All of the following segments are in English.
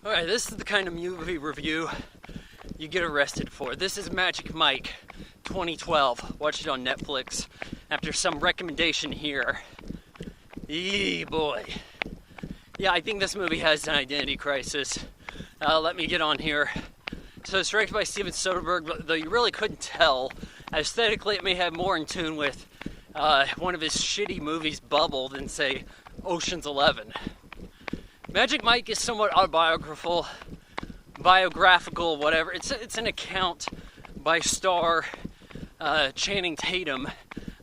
Alright, this is the kind of movie review you get arrested for. This is Magic Mike 2012. Watched it on Netflix after some recommendation here. Yee boy. Yeah, I think this movie has an identity crisis. Let me get on here. So it's directed by Steven Soderbergh, though you really couldn't tell. Aesthetically, it may have more in tune with one of his shitty movies, Bubble, than, say, Ocean's 11. Magic Mike is somewhat autobiographical, biographical, whatever. It's an account by star Channing Tatum.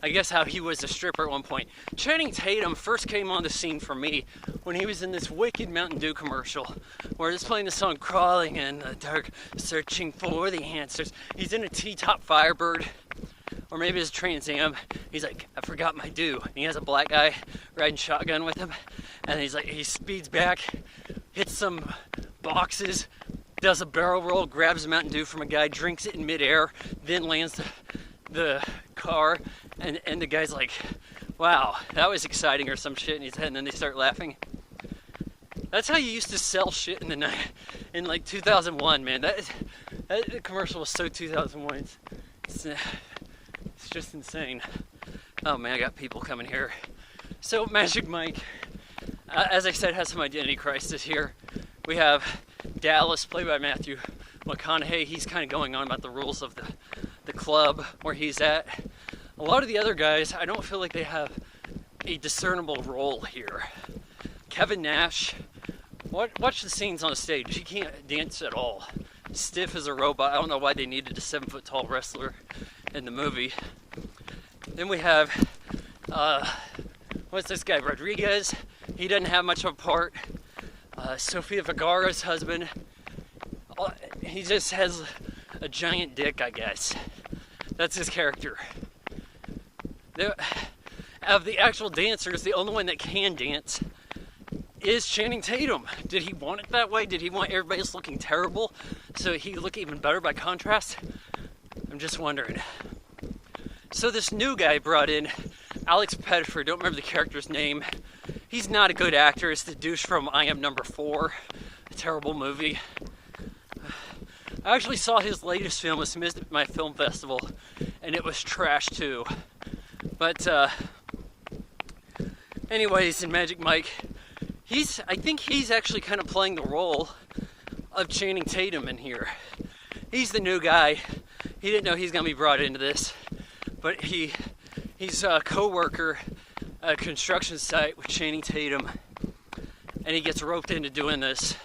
I guess how he was a stripper at one point. Channing Tatum first came on the scene for me when he was in this wicked Mountain Dew commercial where he's playing the song Crawling in the Dark, Searching for the Answers. He's in a T-top Firebird, or maybe it's a Trans Am. He's like, I forgot my dew. And he has a black guy riding shotgun with him. And he's like, he speeds back, hits some boxes, does a barrel roll, grabs a Mountain Dew from a guy, drinks it in midair, then lands the car. And the guy's like, wow, that was exciting or some shit in his head. And then they start laughing. That's how you used to sell shit in like 2001, man. That commercial was so 2001. It's just insane. Oh man, I got people coming here. So Magic Mike, as I said, has some identity crisis here. We have Dallas, played by Matthew McConaughey. He's kind of going on about the rules of the club where he's at. A lot of the other guys, I don't feel like they have a discernible role here. Kevin Nash, watch the scenes on the stage. He can't dance at all. Stiff as a robot. I don't know why they needed a 7-foot-tall wrestler in the movie. Then we have, what's this guy, Rodriguez? He doesn't have much of a part. Sofia Vergara's husband, he just has a giant dick, I guess. That's his character. Of the actual dancers, the only one that can dance is Channing Tatum. Did he want it that way? Did he want everybody else looking terrible so he look even better by contrast? I'm just wondering. So this new guy brought in, Alex Pettyfer, don't remember the character's name. He's not a good actor. It's the douche from I Am Number 4, a terrible movie. I actually saw his latest film, it was at my film festival, and it was trash too. But anyways, in Magic Mike, I think he's actually kind of playing the role of Channing Tatum in here. He's the new guy. He didn't know he's going to be brought into this, but he's a co-worker at a construction site with Channing Tatum, and he gets roped into doing this.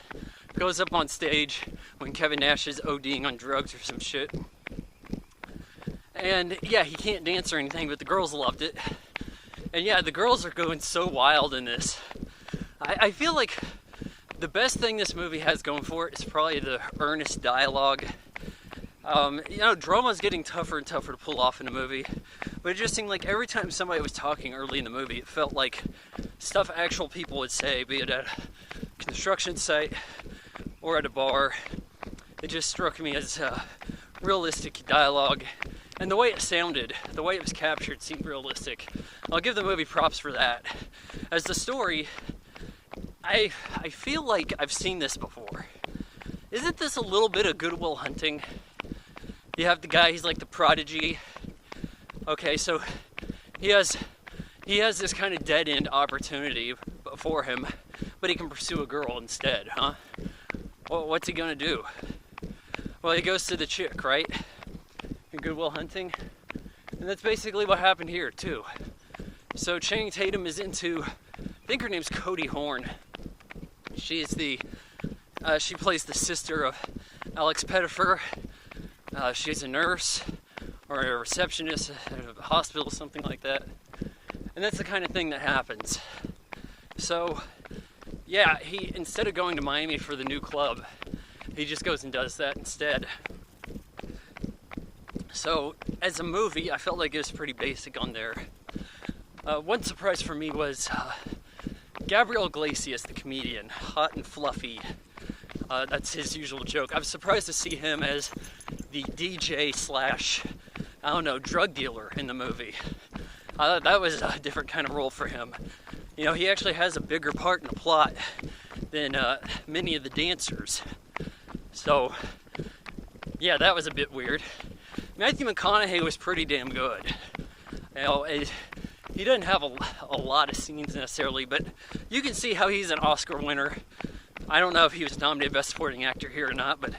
Goes up on stage when Kevin Nash is ODing on drugs or some shit. And yeah, he can't dance or anything, but the girls loved it. And yeah, the girls are going so wild in this. I feel like the best thing this movie has going for it is probably the earnest dialogue. Drama's getting tougher and tougher to pull off in a movie. But it just seemed like every time somebody was talking early in the movie, it felt like stuff actual people would say, be it at a construction site or at a bar. It just struck me as realistic dialogue. And the way it sounded, the way it was captured seemed realistic. I'll give the movie props for that. As the story, I feel like I've seen this before. Isn't this a little bit of Good Will Hunting? You have the guy, he's like the prodigy. Okay, so he has this kind of dead-end opportunity before him, but he can pursue a girl instead, huh? Well, what's he gonna do? Well, he goes to the chick, right? In Good Will Hunting. And that's basically what happened here, too. So Channing Tatum is into, I think her name's Cody Horn. She plays the sister of Alex Pettyfer. She's a nurse or a receptionist at a hospital, something like that. And that's the kind of thing that happens. So, yeah, he, instead of going to Miami for the new club, he just goes and does that instead. So, as a movie, I felt like it was pretty basic on there. One surprise for me was Gabriel Iglesias, the comedian, hot and fluffy. That's his usual joke. I was surprised to see him as the DJ / drug dealer in the movie. That was a different kind of role for him. You know, he actually has a bigger part in the plot than many of the dancers. So, yeah, that was a bit weird. Matthew McConaughey was pretty damn good. You know, he doesn't have a lot of scenes necessarily, but you can see how he's an Oscar winner. I don't know if he was nominated Best Supporting Actor here or not, but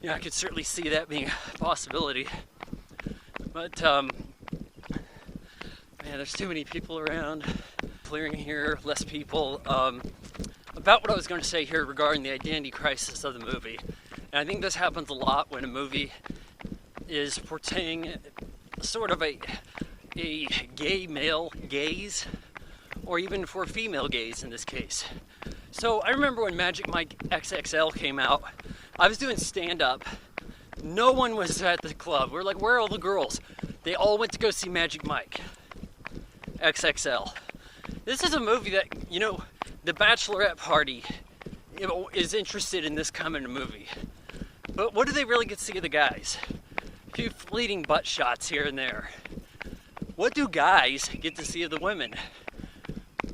you know, I could certainly see that being a possibility. But man, there's too many people around. Clearing here, less people. About what I was going to say here regarding the identity crisis of the movie. And I think this happens a lot when a movie is portraying sort of a gay male gaze, or even for female gaze in this case. So I remember when Magic Mike XXL came out, I was doing stand-up. No one was at the club. We're like, where are all the girls? They all went to go see Magic Mike XXL. This is a movie that, you know, the bachelorette party is interested in this kind of movie. But what do they really get to see of the guys? A few fleeting butt shots here and there. What do guys get to see of the women?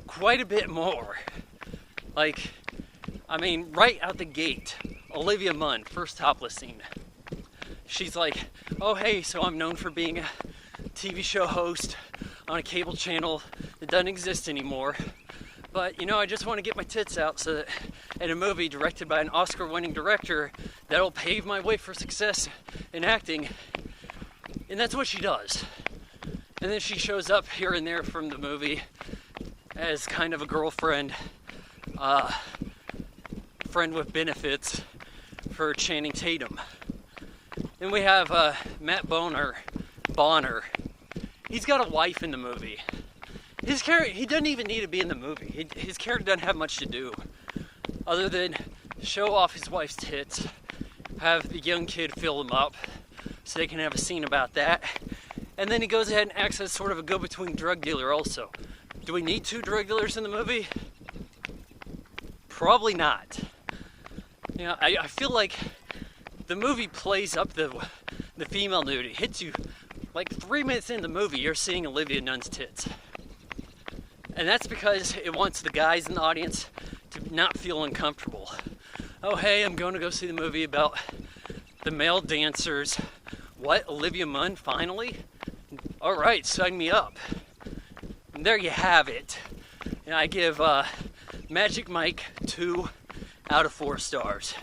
Quite a bit more. Like, I mean, right out the gate, Olivia Munn, first topless scene. She's like, oh hey, so I'm known for being a TV show host on a cable channel that doesn't exist anymore. But, you know, I just want to get my tits out so that in a movie directed by an Oscar-winning director that'll pave my way for success in acting. And that's what she does. And then she shows up here and there from the movie as kind of a girlfriend, friend with benefits for Channing Tatum. Then we have Matt Bomer. He's got a wife in the movie. His character, he doesn't even need to be in the movie. His character doesn't have much to do other than show off his wife's tits, have the young kid fill them up so they can have a scene about that, and then he goes ahead and acts as sort of a go-between drug dealer also. Do we need two drug dealers in the movie? Probably not. You know, I feel like the movie plays up the female nude. It hits you like 3 minutes into the movie, you're seeing Olivia Nunn's tits. And that's because it wants the guys in the audience to not feel uncomfortable. Oh, hey, I'm going to go see the movie about the male dancers. What, Olivia Munn, finally? All right, sign me up. And there you have it. And I give Magic Mike 2 out of 4 stars.